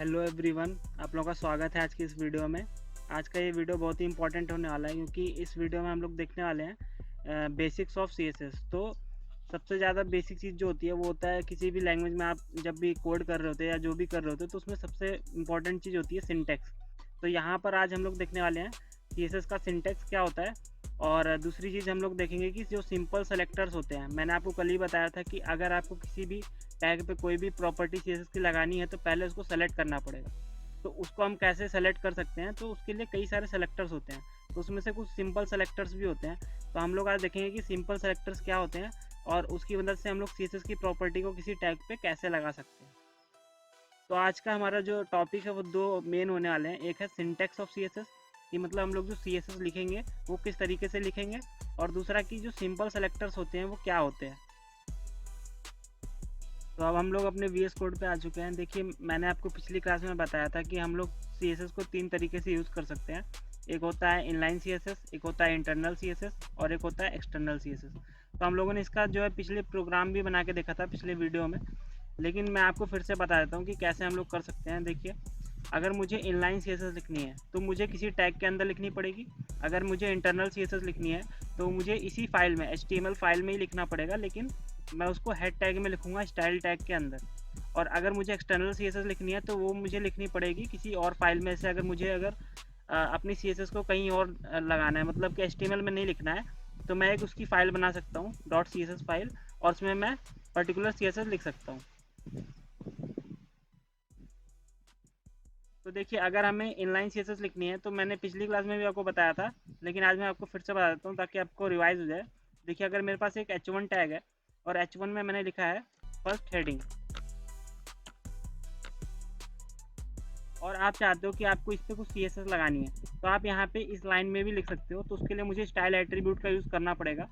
Hello everyone, आप लोगों का स्वागत है आज की इस वीडियो में। आज का ये वीडियो बहुत ही इंपॉर्टेंट होने वाला है क्योंकि इस वीडियो में हम लोग देखने वाले हैं बेसिक्स ऑफ सीएसएस। तो सबसे ज़्यादा बेसिक चीज़ जो होती है वो होता है किसी भी लैंग्वेज में आप जब भी कोड कर रहे होते हैं या जो भी कर रहे होते हैं तो उसमें सबसे इंपॉर्टेंट चीज़ होती है सिंटैक्स। तो यहाँ पर आज हम लोग देखने वाले हैं सीएसएस का सिंटैक्स क्या होता है। और दूसरी चीज़ हम लोग देखेंगे कि जो सिंपल सेलेक्टर्स होते हैं, मैंने आपको कल ही बताया था कि अगर आपको किसी भी टैग पे कोई भी प्रॉपर्टी सीएसएस की लगानी है तो पहले उसको सेलेक्ट करना पड़ेगा। तो उसको हम कैसे सेलेक्ट कर सकते हैं, तो उसके लिए कई सारे सेलेक्टर्स होते हैं, तो उसमें से कुछ सिंपल सेलेक्टर्स भी होते हैं। तो हम लोग आज देखेंगे कि सिंपल सेलेक्टर्स क्या होते हैं और उसकी मदद से हम लोग सीएसएस की प्रॉपर्टी को किसी टैग पे कैसे लगा सकते हैं। तो आज का हमारा जो टॉपिक है वो दो मेन होने वाले हैं। एक है सिंटैक्स ऑफ सीएसएस, कि मतलब हम लोग जो सीएसएस लिखेंगे वो किस तरीके से लिखेंगे, और दूसरा कि जो सिंपल सेलेक्टर्स होते हैं वो क्या होते हैं। तो अब हम लोग अपने वीएस कोड पे आ चुके हैं। देखिए, मैंने आपको पिछली क्लास में बताया था कि हम लोग सीएसएस को तीन तरीके से यूज़ कर सकते हैं। एक होता है इनलाइन सीएसएस, एक होता है इंटरनल सीएसएस और एक होता है एक्सटर्नल सीएसएस। तो हम लोगों ने इसका जो है पिछले प्रोग्राम भी बना के देखा था पिछले वीडियो में, लेकिन मैं आपको फिर से बता देता हूँ कि कैसे हम लोग कर सकते हैं। देखिए, अगर मुझे इनलाइन सीएसएस लिखनी है तो मुझे किसी टैग के अंदर लिखनी पड़ेगी। अगर मुझे इंटरनल सीएसएस लिखनी है तो मुझे इसी फाइल में एचटीएमएल फाइल में ही लिखना पड़ेगा, लेकिन मैं उसको हेड टैग में लिखूंगा, स्टाइल टैग के अंदर। और अगर मुझे एक्सटर्नल सीएसएस लिखनी है तो वो मुझे लिखनी पड़ेगी किसी और फाइल में से। अगर मुझे अपनी सीएसएस को कहीं और लगाना है, मतलब कि एचटीएमएल में नहीं लिखना है, तो मैं एक उसकी फ़ाइल बना सकता हूँ, डॉट सीएसएस फाइल, और उसमें मैं पर्टिकुलर सीएसएस लिख सकता हूँ। तो देखिए, अगर हमें इनलाइन सीएसएस लिखनी है तो मैंने पिछली क्लास में भी आपको बताया था, लेकिन आज मैं आपको फिर से बता देता हूँ ताकि आपको रिवाइज हो जाए। देखिए, अगर मेरे पास एक h1 टैग है और h1 में मैंने लिखा है फर्स्ट हेडिंग, और आप चाहते हो कि आपको इस पर कुछ सीएसएस लगानी है, तो आप यहाँ पे इस लाइन में भी लिख सकते हो। तो उसके लिए मुझे स्टाइल एट्रीब्यूट का यूज़ करना पड़ेगा,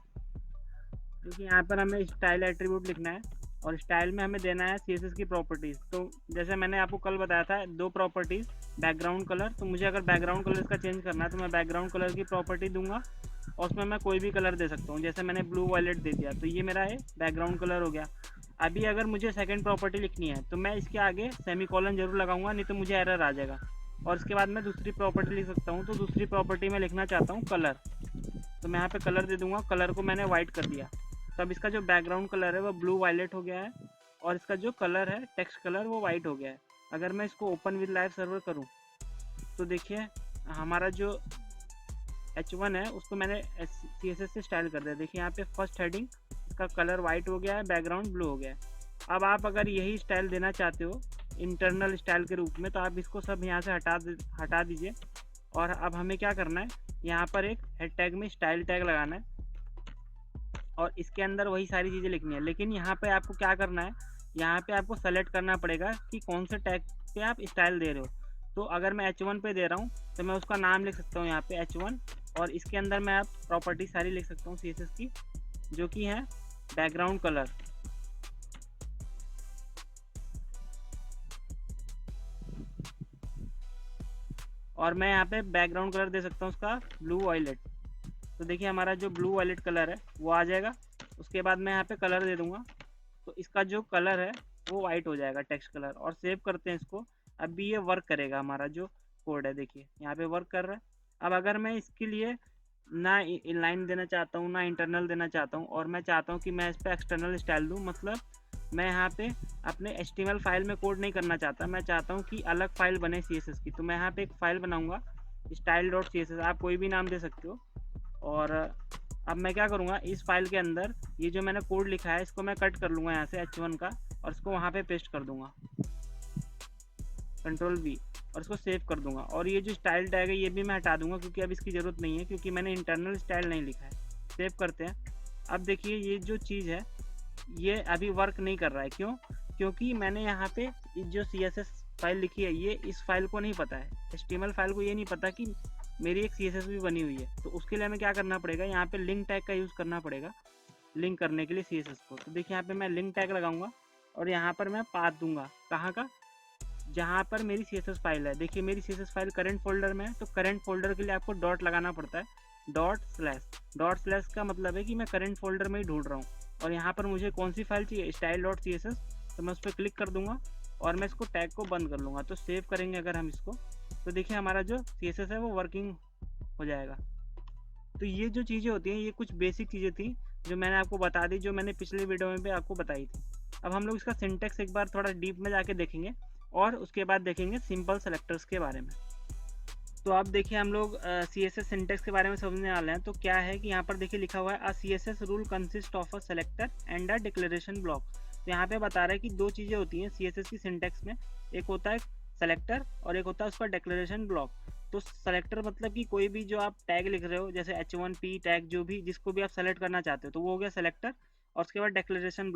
क्योंकि यहाँ पर हमें स्टाइल एट्रीब्यूट लिखना है और स्टाइल में हमें देना है सीएसएस की प्रॉपर्टीज़। तो जैसे मैंने आपको कल बताया था, दो प्रॉपर्टीज़, बैकग्राउंड कलर। तो मुझे अगर बैकग्राउंड कलर इसका चेंज करना है तो मैं बैकग्राउंड कलर की प्रॉपर्टी दूंगा और उसमें मैं कोई भी कलर दे सकता हूँ। जैसे मैंने ब्लू वायलेट दे दिया तो ये मेरा है बैकग्राउंड कलर हो गया। अभी अगर मुझे सेकंड प्रॉपर्टी लिखनी है तो मैं इसके आगे सेमीकोलन जरूर लगाऊंगा, नहीं तो मुझे एरर आ जाएगा। और इसके बाद मैं दूसरी प्रॉपर्टी लिख सकता हूँ। तो दूसरी प्रॉपर्टी में लिखना चाहता हूँ कलर, तो मैं यहाँ पे कलर दे दूंगा। कलर को मैंने वाइट कर दिया, तो अब इसका जो बैकग्राउंड कलर है वो ब्लू वायलेट हो गया है और इसका जो कलर है टेक्स्ट कलर वो वाइट हो गया है। अगर मैं इसको ओपन विद लाइव सर्वर करूँ तो देखिए, हमारा जो h1 है उसको मैंने CSS से स्टाइल कर दिया। देखिए, यहाँ पे फर्स्ट हेडिंग, इसका कलर वाइट हो गया है, बैकग्राउंड ब्लू हो गया है। अब आप अगर यही स्टाइल देना चाहते हो इंटरनल स्टाइल के रूप में तो आप इसको सब यहाँ से हटा दीजिए। और अब हमें क्या करना है, यहाँ पर एक हेड टैग में स्टाइल टैग लगाना है और इसके अंदर वही सारी चीज़ें लिखनी है। लेकिन यहाँ पे आपको क्या करना है, यहाँ पे आपको सेलेक्ट करना पड़ेगा कि कौन से टैग पे आप स्टाइल दे रहे हो। तो अगर मैं h1 पे दे रहा हूँ तो मैं उसका नाम लिख सकता हूँ यहाँ पे h1, और इसके अंदर मैं आप प्रॉपर्टी सारी लिख सकता हूँ CSS की, जो कि है बैकग्राउंड कलर। और मैं यहाँ पे बैकग्राउंड कलर दे सकता हूँ उसका ब्लू वायलेट। तो देखिए, हमारा जो ब्लू वायलेट कलर है वो आ जाएगा। उसके बाद मैं यहाँ पे कलर दे दूंगा, तो इसका जो कलर है वो वाइट हो जाएगा, टेक्स्ट कलर। और सेव करते हैं इसको। अभी ये वर्क करेगा, हमारा जो कोड है देखिए यहाँ पे वर्क कर रहा है। अब अगर मैं इसके लिए ना इनलाइन देना चाहता हूँ ना इंटरनल देना चाहता हूँ, और मैं चाहता हूँ कि मैं इस पर एक्सटर्नल स्टाइल दूँ, मतलब मैं यहाँ पे अपने HTML फाइल में कोड नहीं करना चाहता, मैं चाहता हूँ कि अलग फाइल बने CSS की, तो मैं यहाँ पे एक फ़ाइल बनाऊँगा style.css, आप कोई भी नाम दे सकते हो। और अब मैं क्या करूँगा, इस फाइल के अंदर ये जो मैंने कोड लिखा है इसको मैं कट कर लूँगा यहाँ से h1 का, और इसको वहाँ पे पेस्ट कर दूँगा, Ctrl+V, और इसको सेव कर दूँगा। और ये जो स्टाइल टैग है ये भी मैं हटा दूँगा क्योंकि अब इसकी ज़रूरत नहीं है, क्योंकि मैंने इंटरनल स्टाइल नहीं लिखा है। सेव करते हैं। अब देखिए, ये जो चीज़ है ये अभी वर्क नहीं कर रहा है। क्यों? क्योंकि मैंने यहाँ पे जो CSS फाइल लिखी है ये इस फाइल को नहीं पता है, HTML फाइल को ये नहीं पता कि मेरी एक CSS भी बनी हुई है। तो उसके लिए हमें क्या करना पड़ेगा, यहाँ पे लिंक टैग का यूज़ करना पड़ेगा लिंक करने के लिए CSS को। तो देखिए, यहाँ पे मैं लिंक टैग लगाऊंगा और यहाँ पर मैं पाथ दूंगा, कहाँ का, जहाँ पर मेरी CSS फाइल है। देखिए, मेरी CSS फाइल करंट फोल्डर में है, तो करंट फोल्डर के लिए आपको डॉट लगाना पड़ता है, डॉट स्लैश का मतलब है कि मैं करंट फोल्डर में ही ढूंढ रहा हूँ। और यहाँ पर मुझे कौन सी फाइल चाहिए, style.css, तो मैं उस पर क्लिक कर दूंगा और मैं इसको टैग को बंद कर लूँगा। तो सेव करेंगे अगर हम इसको, तो देखिए हमारा जो CSS है वो वर्किंग हो जाएगा। तो ये जो चीज़ें होती हैं, ये कुछ बेसिक चीज़ें थी जो मैंने आपको बता दी, जो मैंने पिछले वीडियो में भी आपको बताई थी। अब हम लोग इसका सिंटैक्स एक बार थोड़ा डीप में जाके देखेंगे और उसके बाद देखेंगे सिंपल सेलेक्टर्स के बारे में। तो आप देखिए हम लोग CSS सिंटैक्स के बारे में समझने वाले हैं। तो क्या है कि यहाँ पर देखिए लिखा हुआ है अ CSS rule consist of a selector and a declaration block. तो यहाँ पे बता रहा है कि दो चीज़ें होती हैं CSS की सिंटैक्स में, एक होता है सेलेक्टर और एक होता है उसका डिक्लेरेशन ब्लॉक। तो सेलेक्टर मतलब कि कोई भी जो आप टैग लिख रहे हो, जैसे H1P टैग, जो भी जिसको भी आप सेलेक्ट करना चाहते हो, तो वो हो गया सेलेक्टर। और उसके बाद डिक्लेरेशन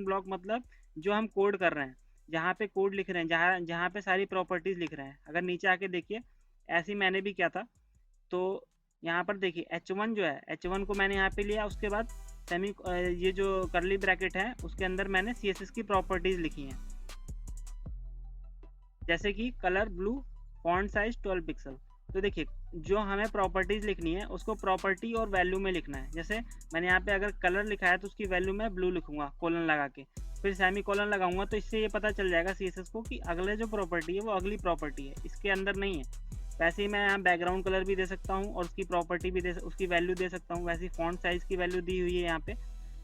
ब्लॉक मतलब जो हम कोड कर रहे हैं, जहाँ पे कोड लिख रहे हैं, जहाँ जहाँ पे सारी प्रॉपर्टीज़ लिख रहे हैं। अगर नीचे आके देखिए, ऐसे ही मैंने भी किया था। तो यहाँ पर देखिए H1 जो है, H1 को मैंने यहाँ पे लिया, उसके बाद सेमी ये जो करली ब्रैकेट है उसके अंदर मैंने CSS की प्रॉपर्टीज़ लिखी हैं, जैसे कि colour blue, font size 12 pixel. तो देखिए जो हमें प्रॉपर्टीज़ लिखनी है उसको प्रॉपर्टी और वैल्यू में लिखना है। जैसे मैंने यहाँ पे अगर कलर लिखा है तो उसकी वैल्यू मैं ब्लू लिखूंगा कोलन लगा के, फिर सेमी कोलन लगाऊंगा। तो इससे ये पता चल जाएगा CSS को कि अगले जो प्रॉपर्टी है वो अगली प्रॉपर्टी है, इसके अंदर नहीं है। वैसे ही मैं यहाँ बैकग्राउंड कलर भी दे सकता हूँ और उसकी प्रॉपर्टी भी उसकी वैल्यू दे सकता हूँ। वैसे ही फॉन्ट साइज़ की वैल्यू दी हुई है यहाँ पे।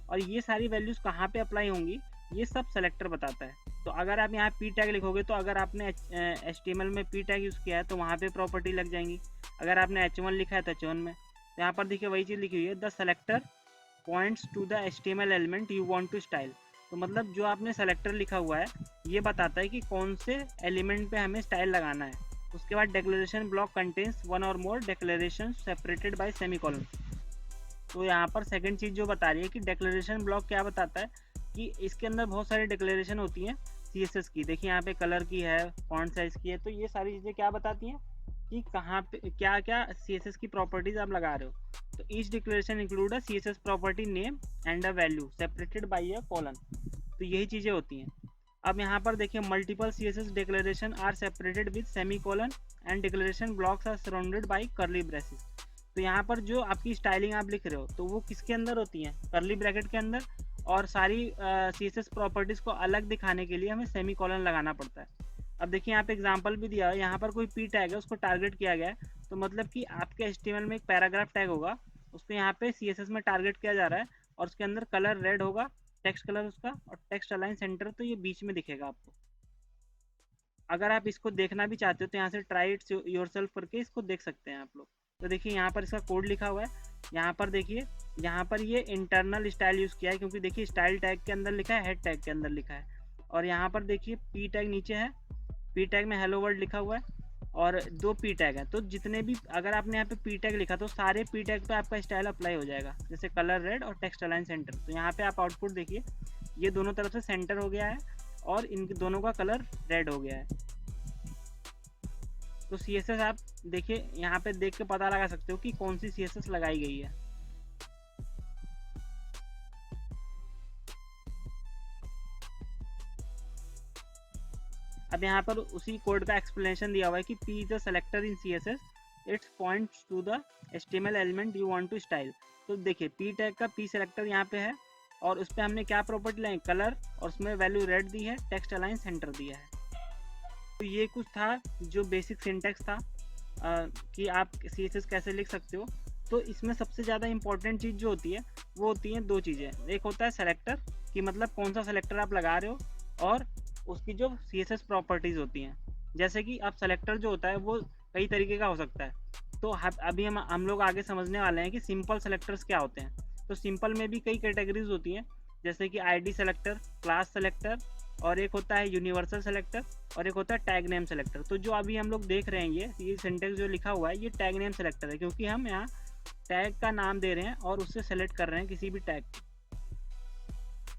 और ये सारी वैल्यूज़ कहाँ पे अप्लाई होंगी, ये सब सेलेक्टर बताता है। तो अगर आप यहाँ पी टैग लिखोगे तो अगर आपने HTML में पी टैग यूज़ किया है तो वहाँ पे प्रॉपर्टी लग जाएंगी। अगर आपने H1 लिखा है तो H1 में। तो यहाँ पर देखिए वही चीज़ लिखी हुई है, the selector points to the HTML element you want to style. तो मतलब जो आपने सेलेक्टर लिखा हुआ है ये बताता है कि कौन से एलिमेंट पे हमें स्टाइल लगाना है। उसके बाद डिक्लेरेशन ब्लॉक कंटेन्स वन और मोर डिक्लेरेशन सेपरेटेड बाय सेमीकोलन। तो यहाँ पर सेकंड चीज़ जो बता रही है कि डिक्लेरेशन ब्लॉक क्या बताता है कि इसके अंदर बहुत सारी डिक्लेरेशन होती हैं CSS की। देखिए यहाँ पे कलर की है, फॉन्ट साइज की है। तो ये सारी चीज़ें क्या बताती हैं कि कहाँ पे क्या क्या CSS की प्रॉपर्टीज आप लगा रहे हो। तो each declaration include a CSS property name and a value separated by a colon. तो यही चीज़ें होती हैं। अब यहाँ पर देखिए multiple CSS declaration are separated with semicolon and declaration blocks are surrounded by curly braces. तो यहाँ पर जो आपकी स्टाइलिंग आप लिख रहे हो तो वो किसके अंदर होती हैं, करली ब्रैकेट के अंदर। और सारी CSS प्रॉपर्टीज़ को अलग दिखाने के लिए हमें सेमी कॉलन लगाना पड़ता है। अब देखिए यहाँ पे एग्जांपल भी दिया है, यहाँ पर कोई पी टैग है उसको टारगेट किया गया है। तो मतलब कि आपके HTML में एक पैराग्राफ टैग होगा, उसको यहाँ पे CSS में टारगेट किया जा रहा है और उसके अंदर कलर रेड होगा, टेक्स्ट कलर उसका, और टेक्स्ट अलाइन सेंटर, तो ये बीच में दिखेगा आपको। अगर आप इसको देखना भी चाहते हो तो यहाँ से ट्राई इट योरसेल्फ करके इसको देख सकते हैं आप लोग। तो देखिए यहाँ पर इसका कोड लिखा हुआ है। यहाँ पर देखिए, यहाँ पर ये इंटरनल स्टाइल यूज़ किया है क्योंकि देखिए स्टाइल टैग के अंदर लिखा है, हेड टैग के अंदर लिखा है। और यहाँ पर देखिए पी टैग नीचे है, पी टैग में हेलो वर्ल्ड लिखा हुआ है और दो पी टैग है। तो जितने भी, अगर आपने यहाँ पे पी टैग लिखा तो सारे पी टैग पे आपका स्टाइल अप्लाई हो जाएगा, जैसे कलर रेड और टेक्स्ट अलाइन सेंटर। तो यहाँ पे आप आउटपुट देखिए, ये दोनों तरफ से सेंटर हो गया है और इन दोनों का कलर रेड हो गया है। तो CSS आप देखिए यहाँ पे देख के पता लगा सकते हो कि कौन सी CSS लगाई गई है। अब यहाँ पर उसी कोड का एक्सप्लेनेशन दिया हुआ है कि P is a selector in CSS, it's points to the HTML element you want to style. तो देखिए P टैग का P सेलेक्टर यहाँ पे है और उस पर हमने क्या प्रॉपर्टी लाई, कलर, और उसमें वैल्यू रेड दी है, टेक्स्ट अलाइन सेंटर दिया है। तो ये कुछ था जो बेसिक सिंटैक्स था कि आप CSS कैसे लिख सकते हो। तो इसमें सबसे ज़्यादा इंपॉर्टेंट चीज़ जो होती है वो होती हैं दो चीज़ें। एक होता है सेलेक्टर, कि मतलब कौन सा सेलेक्टर आप लगा रहे हो, और उसकी जो CSS प्रॉपर्टीज़ होती हैं। जैसे कि अब सेलेक्टर जो होता है वो कई तरीके का हो सकता है। तो अभी हम लोग आगे समझने वाले हैं कि सिंपल सेलेक्टर्स क्या होते हैं। तो सिंपल में भी कई कैटेगरीज होती हैं, जैसे कि ID सेलेक्टर, क्लास सेलेक्टर, और एक होता है यूनिवर्सल सेलेक्टर, और एक होता है टैग नेम सेलेक्टर। तो जो अभी हम लोग देख रहे हैं ये सिंटेक्स जो लिखा हुआ है ये टैग नेम सेलेक्टर है, क्योंकि हम यहाँ टैग का नाम दे रहे हैं और उससे सेलेक्ट कर रहे हैं किसी भी टैग।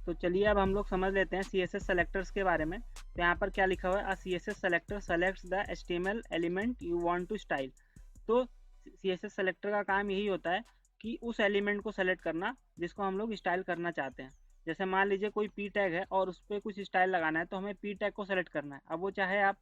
तो चलिए अब हम लोग समझ लेते हैं CSS सेलेक्टर्स के बारे में। तो यहाँ पर क्या लिखा हुआ है, CSS selector selects the HTML element you want to style. तो CSS सेलेक्टर का काम यही होता है कि उस एलिमेंट को सेलेक्ट करना जिसको हम लोग स्टाइल करना चाहते हैं। जैसे मान लीजिए कोई पी टैग है और उस पर कुछ स्टाइल लगाना है, तो हमें पी टैग को सेलेक्ट करना है। अब वो चाहे आप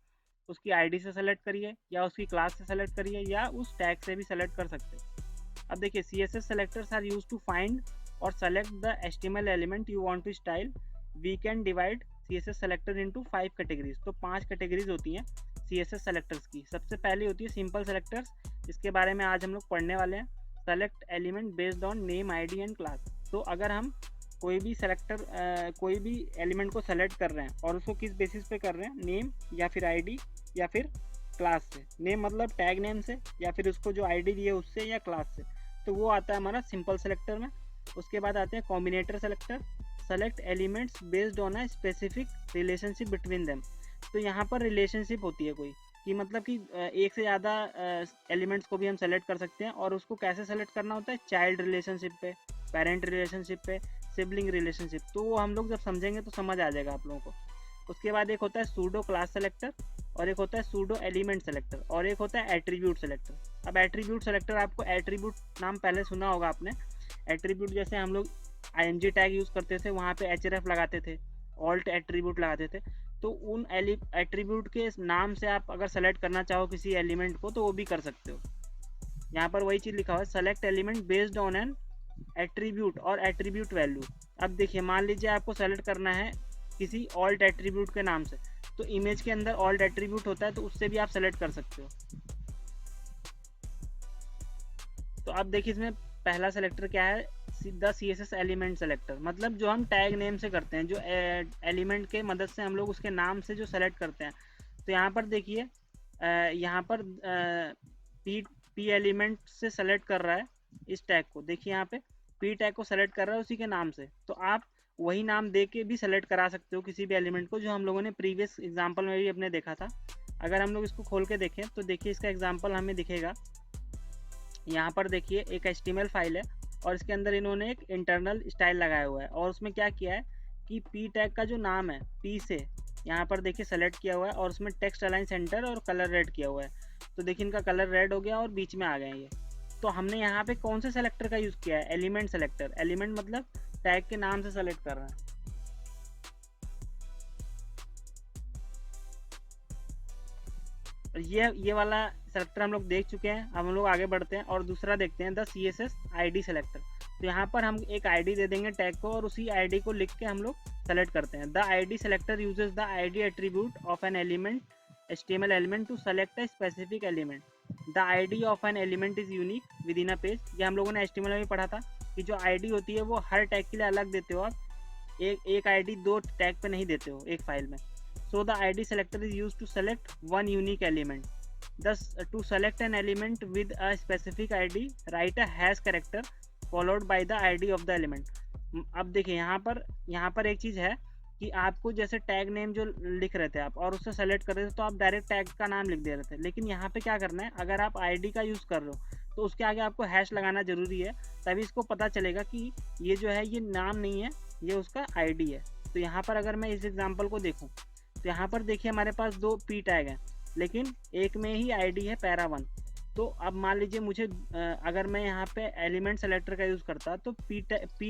उसकी ID से सेलेक्ट करिए या उसकी क्लास से सेलेक्ट करिए या उस टैग से भी सेलेक्ट कर सकते हैं। अब देखिए CSS selectors are use to find और select the HTML element you want to style. We can divide CSS selector into 5 categories. तो 5 कैटेगरीज होती हैं CSS सेलेक्टर्स की। सबसे पहले होती है सिंपल सेलेक्टर्स, इसके बारे में आज हम लोग पढ़ने वाले हैं। Select element based on name, ID and class. तो अगर हम कोई भी सेलेक्टर कोई भी एलिमेंट को सेलेक्ट कर रहे हैं और उसको किस बेसिस पे कर रहे हैं, नेम या फिर आईडी या फिर क्लास से। नेम मतलब टैग नेम से, या फिर उसको जो आईडी दी है उससे, या क्लास से। तो वो आता है हमारा सिंपल सेलेक्टर में। उसके बाद आते हैं combinator selector. Select elements based on a specific relationship between them. तो यहाँ पर रिलेशनशिप होती है कोई, कि मतलब कि एक से ज़्यादा एलिमेंट्स को भी हम सेलेक्ट कर सकते हैं। और उसको कैसे सेलेक्ट करना होता है, चाइल्ड रिलेशनशिप पे, पेरेंट रिलेशनशिप पे, सिबलिंग रिलेशनशिप। तो वो हम लोग जब समझेंगे तो समझ आ जाएगा आप लोगों को। उसके बाद एक होता है सूडो क्लास सेलेक्टर, और एक होता है सूडो एलिमेंट सेलेक्टर, और एक होता है एट्रीब्यूट सेलेक्टर। अब एट्रीब्यूट सेलेक्टर, आपको एट्रीब्यूट नाम पहले सुना होगा आपने। एट्रीब्यूट जैसे हम लोग ING टैग यूज़ करते थे, वहाँ पे href लगाते थे, ऑल्ट एट्रीब्यूट लगाते थे। तो उन एट्रीब्यूट के नाम से आप अगर सेलेक्ट करना चाहो किसी एलिमेंट को तो वो भी कर सकते हो। यहाँ पर वही चीज़ लिखा हुआ है, select element based on an attribute और एट्रीब्यूट वैल्यू। अब देखिए, मान लीजिए आपको सेलेक्ट करना है किसी ऑल्ट एट्रीब्यूट के नाम से, तो इमेज के अंदर ऑल्ट एट्रीब्यूट होता है, तो उससे भी आप सेलेक्ट कर सकते हो। तो अब देखिए इसमें पहला सेलेक्टर क्या है, सीधा CSS एलिमेंट सेलेक्टर। मतलब जो हम टैग नेम से करते हैं, जो एलिमेंट के मदद से हम लोग उसके नाम से जो सेलेक्ट करते हैं। तो यहाँ पर देखिए, यहाँ पर P एलिमेंट से सेलेक्ट कर रहा है इस टैग को। देखिए यहाँ पे P टैग को सेलेक्ट कर रहा है उसी के नाम से। तो आप वही नाम दे के भी सेलेक्ट करा सकते हो किसी भी एलिमेंट को, जो हम लोगों ने प्रीवियस एग्जाम्पल में भी अपने देखा था। अगर हम लोग इसको खोल के देखें तो देखिए इसका एग्जाम्पल हमें दिखेगा। यहाँ पर देखिए एक HTML फाइल है, और इसके अंदर इन्होंने एक इंटरनल स्टाइल लगाया हुआ है। और उसमें क्या किया है कि P टैग का जो नाम है P से यहाँ पर देखिए सेलेक्ट किया हुआ है, और उसमें टेक्स्ट अलाइन सेंटर और कलर रेड किया हुआ है। तो देखिए इनका कलर रेड हो गया और बीच में आ गए ये। तो हमने यहाँ पे कौन से सेलेक्टर का यूज़ किया है, एलिमेंट सेलेक्टर। एलिमेंट मतलब टैग के नाम से सेलेक्ट कर रहे हैं। ये वाला सेलेक्टर हम लोग देख चुके हैं। अब हम लोग आगे बढ़ते हैं और दूसरा देखते हैं, द CSS ID सेलेक्टर। तो यहाँ पर हम एक ID दे देंगे टैग को, और उसी ID को लिख के हम लोग सेलेक्ट करते हैं। The ID selector uses the ID attribute of an element HTML element to select a specific element. The ID of an element is unique within a page. ये हम लोगों ने HTML में भी पढ़ा था कि जो ID होती है वो हर टैग के लिए अलग देते हो आप। एक ID दो टैग पे नहीं देते हो एक फाइल में। So the ID selector is used to select one unique element. Thus, to select an element with a specific ID, write a hash character followed by the ID of the element. अब देखिए यहाँ पर एक चीज़ है कि आपको जैसे tag name जो लिख रहे थे आप और उससे सेलेक्ट कर रहे थे, तो आप डायरेक्ट टैग का नाम लिख दे रहे थे। लेकिन यहाँ पे क्या करना है, अगर आप ID का यूज़ कर रहे हो तो उसके आगे आपको हैश लगाना ज़रूरी है, तभी इसको पता चलेगा कि ये जो है ये नाम नहीं है, ये उसका ID है। तो यहाँ पर अगर मैं इस एग्जाम्पल को देखूँ तो यहाँ पर देखिए हमारे पास दो P टैग हैं, लेकिन एक में ही ID है para1। तो अब मान लीजिए मुझे अगर मैं यहाँ पे एलिमेंट सेलेक्टर का यूज़ करता तो P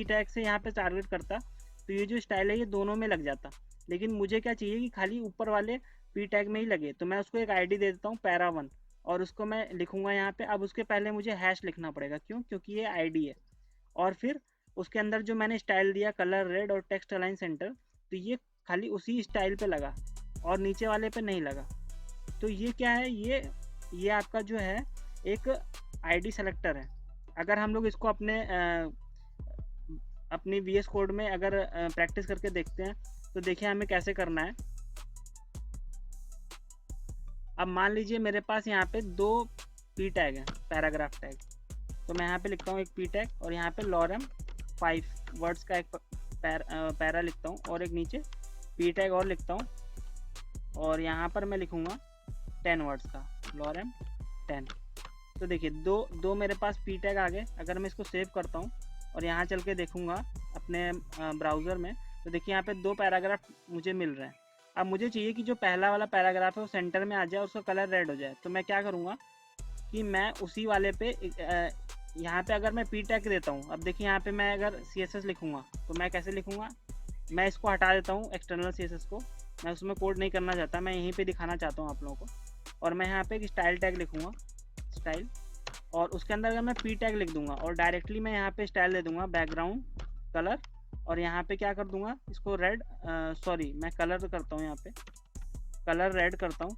टैग से यहाँ पे टारगेट करता, तो ये जो स्टाइल है ये दोनों में लग जाता। लेकिन मुझे क्या चाहिए कि खाली ऊपर वाले P टैग में ही लगे। तो मैं उसको एक ID दे देता हूँ para1, और उसको मैं लिखूँगा यहाँ पे। अब उसके पहले मुझे हैश लिखना पड़ेगा, क्यों, क्योंकि ये ID है। और फिर उसके अंदर जो मैंने स्टाइल दिया कलर रेड और टेक्स्ट अलाइन सेंटर, तो ये खाली उसी स्टाइल पे लगा और नीचे वाले पे नहीं लगा। तो ये क्या है, ये आपका जो है एक ID सेलेक्टर है। अगर हम लोग इसको अपनी VS कोड में अगर प्रैक्टिस करके देखते हैं तो देखिए हमें कैसे करना है। अब मान लीजिए मेरे पास यहाँ पे दो P टैग हैं, पैराग्राफ टैग। तो मैं यहाँ पे लिखता हूँ एक P टैग, और यहाँ पे lorem 5 वर्ड्स का एक पैरा लिखता हूँ, और एक नीचे P टैग और लिखता हूँ, और यहाँ पर मैं लिखूँगा 10 वर्ड्स का lorem 10। तो देखिए दो मेरे पास P टैग आ गए। अगर मैं इसको सेव करता हूँ और यहाँ चल के देखूँगा अपने ब्राउज़र में, तो देखिए यहाँ पे दो पैराग्राफ मुझे मिल रहे हैं। अब मुझे चाहिए कि जो पहला वाला पैराग्राफ है वो सेंटर में आ जाए, उसका कलर रेड हो जाए। तो मैं क्या करूँगा कि मैं उसी वाले पे यहाँ पे अगर मैं P टैग देता हूँ, अब देखिए यहाँ पे मैं अगर CSS लिखूँगा तो मैं कैसे लिखूँगा, मैं इसको हटा देता हूँ एक्सटर्नल CSS को, मैं उसमें कोड नहीं करना चाहता, मैं यहीं पे दिखाना चाहता हूँ आप लोगों को। और मैं यहाँ पे एक स्टाइल टैग लिखूँगा, स्टाइल, और उसके अंदर अगर मैं P टैग लिख दूँगा और डायरेक्टली मैं यहाँ पे स्टाइल दे दूँगा बैकग्राउंड कलर और यहाँ पे क्या कर दूंगा, इसको रेड, सॉरी मैं कलर करता हूँ, यहाँ पे कलर रेड करता हूँ,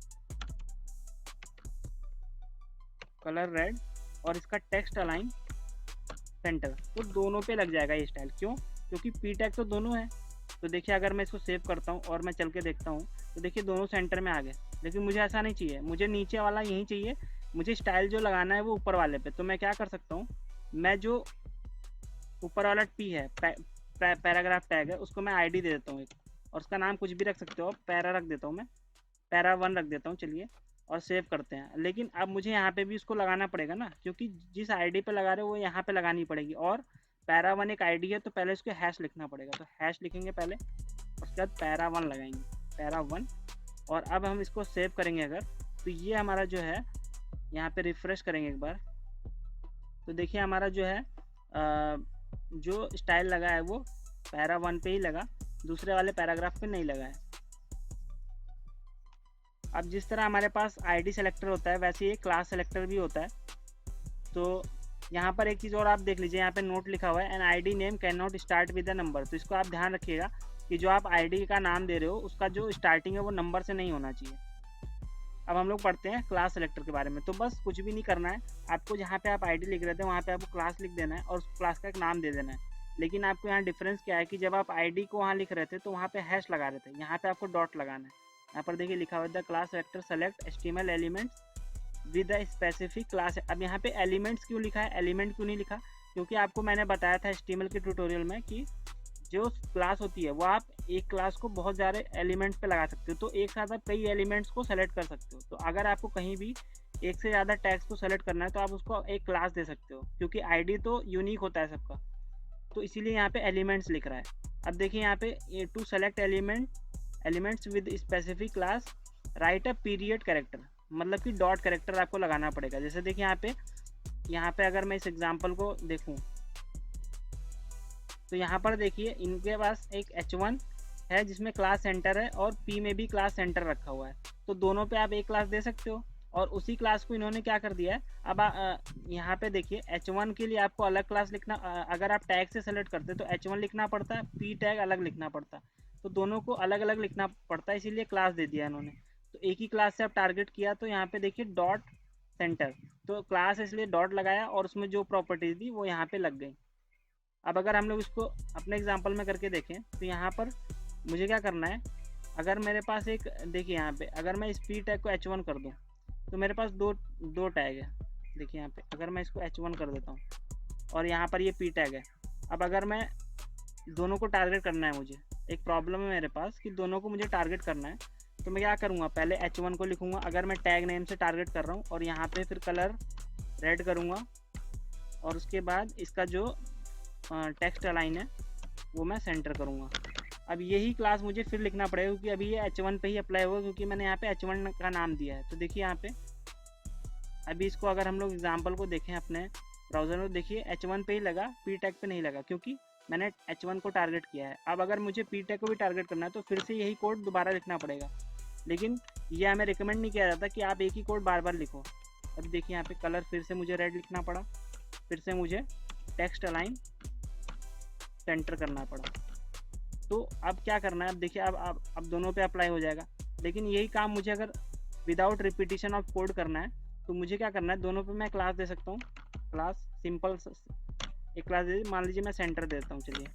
कलर रेड, और इसका टेक्स्ट अलाइन सेंटर, तो दोनों पे लग जाएगा ये स्टाइल। क्यों? क्योंकि पी टैग तो दोनों है। तो देखिए अगर मैं इसको सेव करता हूँ और मैं चल के देखता हूँ तो देखिए दोनों सेंटर में आ गए, लेकिन मुझे ऐसा नहीं चाहिए, मुझे नीचे वाला यही चाहिए, मुझे स्टाइल जो लगाना है वो ऊपर वाले पे। तो मैं क्या कर सकता हूँ, मैं जो ऊपर वाला टी है, पैराग्राफ टैग है, उसको मैं आईडी दे देता हूँ एक, और उसका नाम कुछ भी रख सकते हो, पैरा रख देता हूँ मैं, पैरा 1 रख देता हूँ, चलिए, और सेव करते हैं। लेकिन अब मुझे यहाँ पे भी उसको लगाना पड़ेगा ना, क्योंकि जिस आईडी पे लगा रहे हो वो यहाँ पे लगानी पड़ेगी, और पैरा 1 एक आईडी है, तो पहले इसको हैश लिखना पड़ेगा, तो हैश लिखेंगे पहले, उसके बाद पैरा 1 लगाएंगे, पैरा 1। और अब हम इसको सेव करेंगे अगर, तो ये हमारा जो है, यहाँ पे रिफ्रेश करेंगे एक बार, तो देखिए हमारा जो है जो स्टाइल लगा है वो पैरा 1 पे ही लगा, दूसरे वाले पैराग्राफ पे नहीं लगा है। अब जिस तरह हमारे पास आईडी सेलेक्टर होता है, वैसे ये क्लास सेलेक्टर भी होता है। तो यहाँ पर एक चीज़ और आप देख लीजिए, यहाँ पे नोट लिखा हुआ है, an ID name cannot start with a number. तो इसको आप ध्यान रखिएगा कि जो आप आईडी का नाम दे रहे हो उसका जो स्टार्टिंग है वो नंबर से नहीं होना चाहिए। अब हम लोग पढ़ते हैं क्लास सेलेक्टर के बारे में। तो बस कुछ भी नहीं करना है आपको, जहाँ पे आप आईडी लिख रहे थे वहाँ पे आपको क्लास लिख देना है और उस क्लास का एक नाम दे देना है। लेकिन आपको यहाँ डिफरेंस क्या है कि जब आप आईडी को वहाँ लिख रहे थे तो वहाँ पे हैश लगा रहे थे, यहाँ पे आपको डॉट लगाना है। यहाँ पर देखिए लिखा हुआ है the class selector select HTML elements with a specific class. अब यहाँ पे एलिमेंट्स क्यों लिखा है, एलिमेंट क्यों नहीं लिखा, क्योंकि आपको मैंने बताया था एचटीएमएल के ट्यूटोरियल में कि जो क्लास होती है वो आप एक क्लास को बहुत सारे एलिमेंट्स पे लगा सकते हो, तो एक साथ आप कई एलिमेंट्स को सेलेक्ट कर सकते हो। तो अगर आपको कहीं भी एक से ज़्यादा टैग्स को सेलेक्ट करना है तो आप उसको एक क्लास दे सकते हो, क्योंकि आईडी तो यूनिक होता है सबका, तो इसीलिए यहाँ पे एलिमेंट्स लिख रहा है। अब देखिए यहाँ पे to select elements with specific class write a period character, मतलब कि डॉट कैरेक्टर आपको लगाना पड़ेगा। जैसे देखिए यहाँ पे अगर मैं इस एग्जांपल को देखूँ तो यहाँ पर देखिए इनके पास एक H1 है जिसमें क्लास सेंटर है और P में भी क्लास सेंटर रखा हुआ है, तो दोनों पे आप एक क्लास दे सकते हो। और उसी क्लास को इन्होंने क्या कर दिया है, अब यहाँ पे देखिए H1 के लिए आपको अलग क्लास लिखना, अगर आप टैग से सेलेक्ट करते तो H1 लिखना पड़ता है, P टैग अलग लिखना पड़ता है, तो दोनों को अलग अलग लिखना पड़ता है, इसीलिए क्लास दे दिया इन्होंने। तो एक ही क्लास से आप टारगेट किया, तो यहाँ पे देखिए डॉट सेंटर, तो क्लास इसलिए डॉट लगाया और उसमें जो प्रॉपर्टीज थी वो यहाँ पे लग गई। अब अगर हम लोग इसको अपने एग्जांपल में करके देखें तो यहाँ पर मुझे क्या करना है, अगर मेरे पास एक, देखिए यहाँ पे अगर मैं इस पी टैग को H1 कर दूँ तो मेरे पास दो टैग है। देखिए यहाँ पे अगर मैं इसको H1 कर देता हूँ और यहाँ पर ये पी टैग है। अब अगर मैं दोनों को टारगेट करना है, मुझे एक प्रॉब्लम है मेरे पास कि दोनों को मुझे टारगेट करना है, तो मैं क्या करूँगा, पहले H1 को लिखूँगा अगर मैं टैग नेम से टारगेट कर रहा हूँ, और यहाँ पर फिर कलर रेड करूँगा, और उसके बाद इसका जो टेक्स्ट अलाइन है वो मैं सेंटर करूँगा। अब यही क्लास मुझे फिर लिखना पड़ेगा क्योंकि अभी ये H1 पे ही अप्लाई होगा, क्योंकि मैंने यहाँ पे H1 का नाम दिया है। तो देखिए यहाँ पे अभी इसको अगर हम लोग एग्जांपल को देखें अपने ब्राउज़र में, देखिए H1 पे ही लगा, पी टैग पे नहीं लगा, क्योंकि मैंने H1 को टारगेट किया है। अब अगर मुझे पी टैग को भी टारगेट करना है तो फिर से यही कोड दोबारा लिखना पड़ेगा, लेकिन ये हमें रिकमेंड नहीं किया जाता कि आप एक ही कोड बार बार लिखो। अब देखिए यहाँ पे कलर फिर से मुझे रेड लिखना पड़ा, फिर से मुझे टेक्स्ट अलाइन सेंटर करना पड़ा। तो अब क्या करना है, अब देखिए अब दोनों पे अप्लाई हो जाएगा, लेकिन यही काम मुझे अगर विदाउट रिपीटिशन ऑफ कोड करना है तो मुझे क्या करना है, दोनों पे मैं क्लास दे सकता हूँ, क्लास सिंपल एक क्लास दे, मान लीजिए मैं सेंटर देता हूँ, चलिए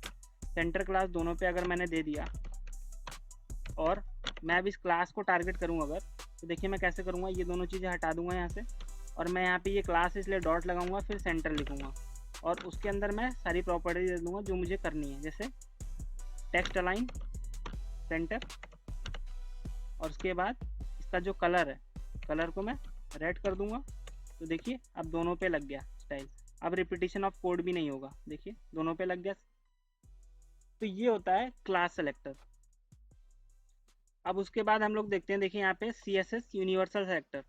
सेंटर क्लास दोनों पे अगर मैंने दे दिया, और मैं अब इस क्लास को टारगेट करूँगा अगर, तो देखिए मैं कैसे करूँगा, ये दोनों चीज़ें हटा दूँगा यहाँ से, और मैं यहाँ पे ये क्लास इसलिए डॉट लगाऊंगा, फिर सेंटर लिखूँगा, और उसके अंदर मैं सारी प्रॉपर्टी दे दूँगा जो मुझे करनी है, जैसे टेक्स्ट अलाइन सेंटर, और उसके बाद इसका जो कलर है, कलर को मैं रेड कर दूंगा। तो देखिए अब दोनों पे लग गया स्टाइल, अब रिपीटिशन ऑफ कोड भी नहीं होगा, देखिए दोनों पे लग गया। तो ये होता है क्लास सेलेक्टर। अब उसके बाद हम लोग देखते हैं, देखिए यहाँ पे CSS यूनिवर्सल सेलेक्टर।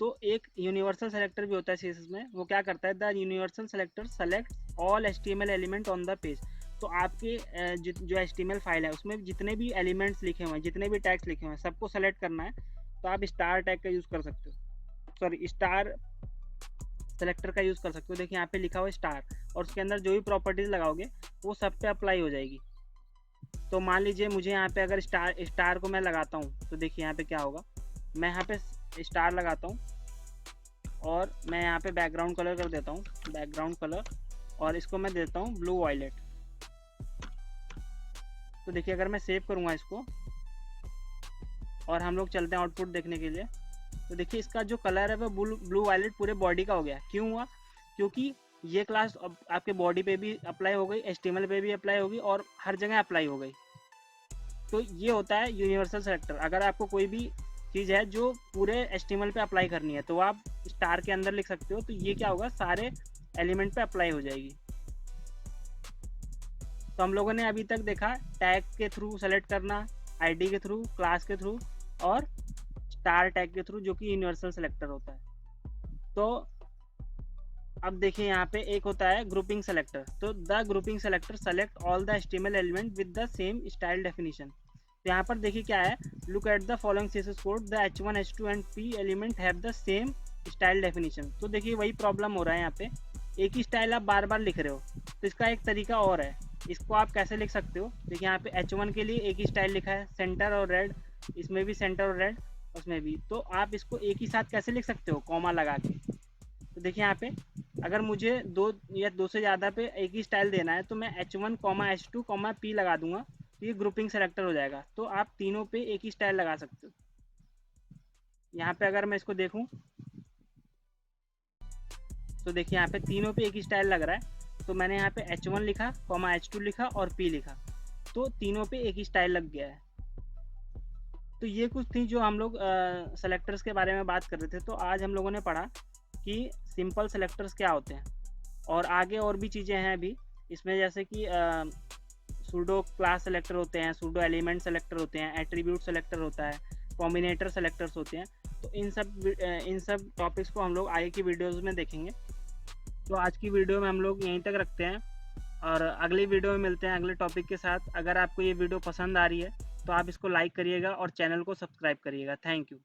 तो एक यूनिवर्सल सेलेक्टर भी होता है CSS में, वो क्या करता है, the universal selector select all HTML element on the page. तो आपके जो HTML फाइल है उसमें जितने भी एलिमेंट्स लिखे हुए हैं, जितने भी टैग्स लिखे हुए हैं, सबको सेलेक्ट करना है। तो आप स्टार टैग का यूज़ कर सकते हो, सॉरी स्टार सेलेक्टर का यूज़ कर सकते हो। देखिए यहाँ पे लिखा हुआ है स्टार, और उसके अंदर जो भी प्रॉपर्टीज़ लगाओगे वो सब पे अप्लाई हो जाएगी। तो मान लीजिए मुझे यहाँ पे अगर स्टार को मैं लगाता हूँ तो देखिए यहाँ पे क्या होगा। मैं यहाँ पे स्टार लगाता हूँ और मैं यहाँ पे बैकग्राउंड कलर कर देता हूँ, बैकग्राउंड कलर, और इसको मैं देता हूँ ब्लू वायलेट। तो देखिए अगर मैं सेव करूँगा इसको और हम लोग चलते हैं आउटपुट देखने के लिए, तो देखिए इसका जो कलर है वो ब्लू वायलेट पूरे बॉडी का हो गया। क्यों हुआ? क्योंकि ये क्लास अब आपके बॉडी पे भी अप्लाई हो गई, HTML पे भी अप्लाई होगी और हर जगह अप्लाई हो गई। तो ये होता है यूनिवर्सल सेलेक्टर। अगर आपको कोई भी चीज़ है जो पूरे HTML पे अप्लाई करनी है तो आप स्टार के अंदर लिख सकते हो, तो ये क्या होगा, सारे एलिमेंट पे अप्लाई हो जाएगी। तो हम लोगों ने अभी तक देखा टैग के थ्रू सेलेक्ट करना, आईडी के थ्रू, क्लास के थ्रू और स्टार टैग के थ्रू, जो कि यूनिवर्सल सेलेक्टर होता है। तो अब देखिए यहाँ पे एक होता है ग्रुपिंग सेलेक्टर। तो the grouping selector select all the HTML element with the same style definition. तो यहाँ पर देखिए क्या है, look at the following CSS code, the H1 H2 and P element have the same style definition. तो देखिए वही प्रॉब्लम हो रहा है यहाँ पे, एक ही स्टाइल आप बार बार लिख रहे हो। तो इसका एक तरीका और है, इसको आप कैसे लिख सकते हो। देखिए यहाँ पे H1 के लिए एक ही स्टाइल लिखा है, सेंटर और रेड, इसमें भी सेंटर और रेड, उसमें भी। तो आप इसको एक ही साथ कैसे लिख सकते हो, कॉमा लगा के। तो देखिए यहाँ पे अगर मुझे दो से ज़्यादा पे एक ही स्टाइल देना है तो मैं H1, H2, P लगा दूंगा, तो ये ग्रुपिंग सेलेक्टर हो जाएगा। तो आप तीनों पे एक ही स्टाइल लगा सकते हो। यहाँ पे अगर मैं इसको देखूँ तो देखिए यहाँ पे तीनों पे एक ही स्टाइल लग रहा है। तो मैंने यहाँ पे H1 लिखा, H2 लिखा और P लिखा, तो तीनों पे एक ही स्टाइल लग गया है। तो ये कुछ थी जो हम लोग सेलेक्टर्स के बारे में बात कर रहे थे। तो आज हम लोगों ने पढ़ा कि सिंपल सेलेक्टर्स क्या होते हैं, और आगे और भी चीज़ें हैं अभी इसमें, जैसे कि सूडो क्लास सेलेक्टर होते हैं, सूडो एलिमेंट सेलेक्टर होते हैं, एट्रीब्यूट सेलेक्टर होता है, कॉम्बिनेटर सेलेक्टर्स होते हैं। तो इन सब टॉपिक्स को हम लोग आगे की वीडियोज़ में देखेंगे। तो आज की वीडियो में हम लोग यहीं तक रखते हैं और अगली वीडियो में मिलते हैं अगले टॉपिक के साथ। अगर आपको ये वीडियो पसंद आ रही है तो आप इसको लाइक करिएगा और चैनल को सब्सक्राइब करिएगा। Thank you.